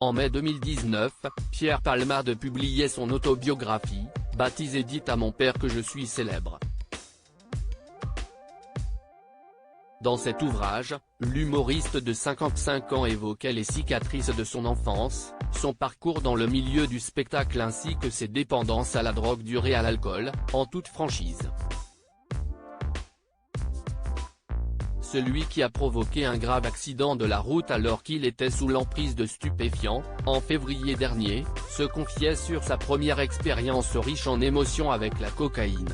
En mai 2019, Pierre Palmade publiait son autobiographie, baptisée « Dites à mon père que je suis célèbre ». Dans cet ouvrage, l'humoriste de 55 ans évoquait les cicatrices de son enfance, son parcours dans le milieu du spectacle ainsi que ses dépendances à la drogue dure et à l'alcool, en toute franchise. Celui qui a provoqué un grave accident de la route alors qu'il était sous l'emprise de stupéfiants, en février dernier, se confiait sur sa première expérience riche en émotions avec la cocaïne.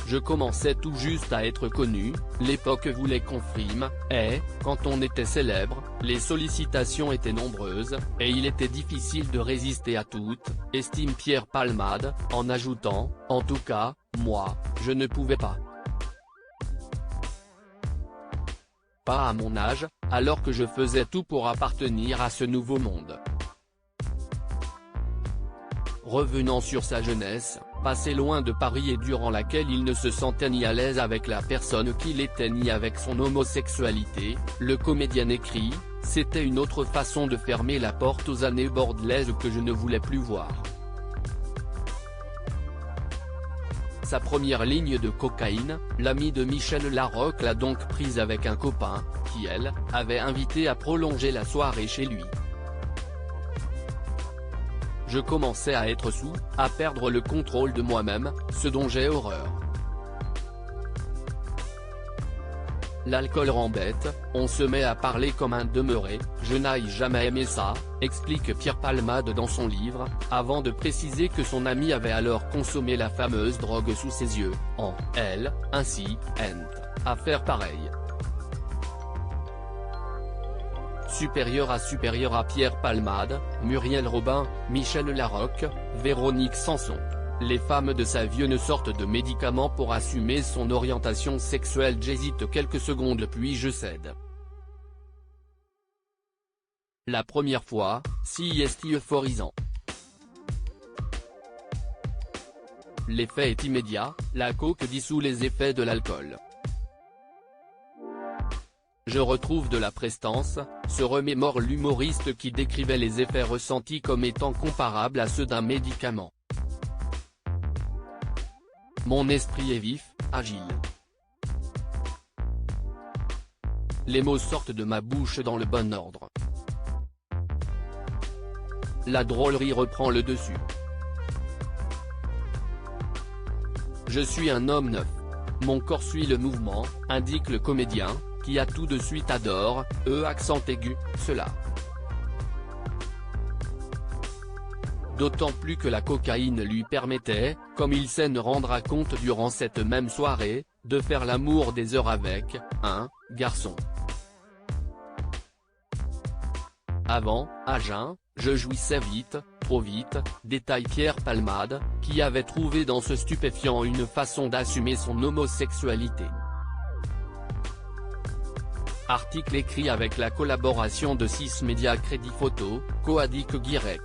Je commençais tout juste à être connu, l'époque voulait qu'on frime, et, quand on était célèbre, les sollicitations étaient nombreuses, et il était difficile de résister à toutes, estime Pierre Palmade, en ajoutant, en tout cas, moi, je ne pouvais pas. Pas à mon âge, alors que je faisais tout pour appartenir à ce nouveau monde. Revenant sur sa jeunesse, passée loin de Paris et durant laquelle il ne se sentait ni à l'aise avec la personne qu'il était ni avec son homosexualité, le comédien écrit « C'était une autre façon de fermer la porte aux années bordelaises que je ne voulais plus voir ». Sa première ligne de cocaïne, l'amie de Michel Larocque l'a donc prise avec un copain, qui elle, avait invité à prolonger la soirée chez lui. Je commençais à être saoul, à perdre le contrôle de moi-même, ce dont j'ai horreur. L'alcool rend bête, on se met à parler comme un demeuré, je n'ai jamais aimé ça, explique Pierre Palmade dans son livre, avant de préciser que son ami avait alors consommé la fameuse drogue sous ses yeux, en « elle, ainsi, à faire pareil ». Supérieur à Pierre Palmade, Muriel Robin, Michel Larocque, Véronique Sanson. Les femmes de sa vie ne sortent de médicaments pour assumer son orientation sexuelle. J'hésite quelques secondes puis je cède. La première fois, si est euphorisant. L'effet est immédiat, la coke dissout les effets de l'alcool. Je retrouve de la prestance, se remémore l'humoriste qui décrivait les effets ressentis comme étant comparables à ceux d'un médicament. Mon esprit est vif, agile. Les mots sortent de ma bouche dans le bon ordre. La drôlerie reprend le dessus. Je suis un homme neuf. Mon corps suit le mouvement, indique le comédien, qui a tout de suite adore, accent aigu, cela. D'autant plus que la cocaïne lui permettait, comme il s'en rendra compte durant cette même soirée, de faire l'amour des heures avec un garçon. Avant, à jeun, je jouissais vite, trop vite, détaille Pierre Palmade, qui avait trouvé dans ce stupéfiant une façon d'assumer son homosexualité. Article écrit avec la collaboration de 6 médias Crédit Photo, Coadic Guirec.